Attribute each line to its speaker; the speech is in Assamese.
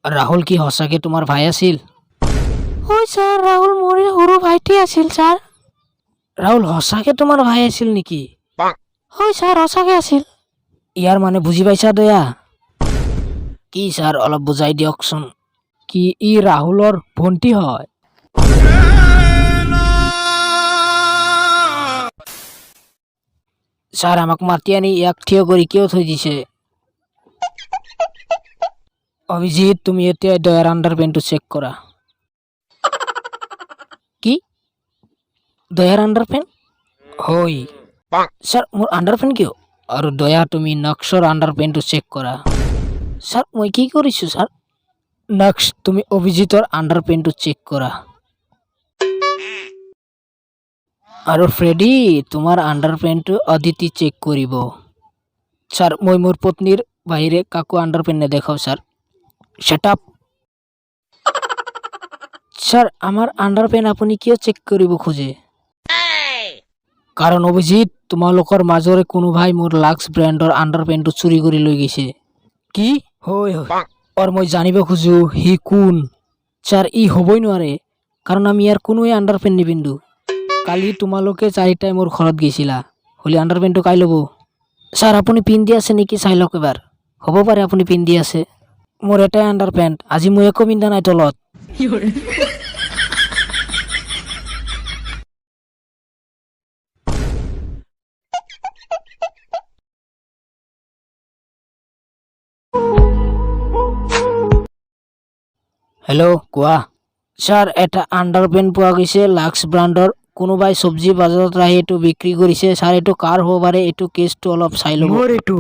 Speaker 1: ৰাহুল কি সঁচাকে তোমাৰ ভাই আছিল?
Speaker 2: হয় ছাৰ, ৰাহুল মোৰ সৰু ভাইটি আছিল ছাৰ।
Speaker 1: ৰাহুল সঁচাকে তোমাৰ ভাই আছিল নেকি?
Speaker 2: হয় ছাৰ, সঁচাকে আছিল।
Speaker 1: ইয়াৰ মানে বুজি পাইছা দয়া? কি ছাৰ অলপ বুজাই দিয়কচোন। কি ই ৰাহুলৰ ভণ্টি হয়? ছাৰ আমাক মাতি আনি ইয়াক থিয় কৰি কিয় থৈ দিছে? অভিজিৎ, তুমি এতিয়া দয়াৰ আণ্ডাৰ পেণ্টটো চেক কৰা। কি? দয়াৰ আণ্ডাৰ পেণ্ট? হয় ছাৰ, মোৰ আণ্ডাৰ পেণ্ট কিয়? আৰু দয়া, তুমি নক্সৰ আণ্ডাৰ পেণ্টটো চেক কৰা। ছাৰ মই কি কৰিছোঁ ছাৰ? নক্স, তুমি অভিজিতৰ আণ্ডাৰ পেণ্টটো চেক কৰা। আৰু ফ্ৰেডি, তোমাৰ আণ্ডাৰ পেণ্টটো অদিতি চেক কৰিব। ছাৰ মই মোৰ পত্নীৰ বাহিৰে কাকো আণ্ডাৰ পেণ্ট নেদেখাওঁ ছাৰ। Shut up. ছাৰ আমাৰ আণ্ডাৰ পেণ্ট আপুনি কিয় চেক কৰিব খোজে? কাৰণ অভিজিৎ, তোমালোকৰ মাজৰে কোনোবাই মোৰ লাক্স ব্ৰেণ্ডৰ আণ্ডাৰ পেণ্টটো চুৰি কৰি লৈ গৈছে। কি? হয় হয়। আৰু মই জানিব খোজো সি কোন? ছাৰ ই হ'বই নোৱাৰে, কাৰণ আমি ইয়াৰ কোনোৱে আণ্ডাৰ পেণ্ট নিপিন্ধো। কালি তোমালোকে চাৰিটাই মোৰ ঘৰত গৈছিলা, হ'লে আণ্ডাৰ পেণ্টটো কাই ল'ব? ছাৰ আপুনি পিন্ধি আছে নেকি চাই লওক এবাৰ। হ'ব পাৰে আপুনি পিন্ধি আছে। মোৰ এটাই আণ্ডাৰ পেণ্ট, আজি মই একো পিন্ধা নাই তলত। হেল্ল' কোৱা। ছাৰ এটা আণ্ডাৰ পেণ্ট পোৱা গৈছে লাক্স ব্ৰাণ্ডৰ। কোনোবাই চব্জি বজাৰত ৰাখি এইটো বিক্ৰী কৰিছে। ছাৰ এইটো কাৰ হ'ব পাৰে? এইটো কেছটো অলপ চাই ল'ব।
Speaker 2: মোৰ এইটো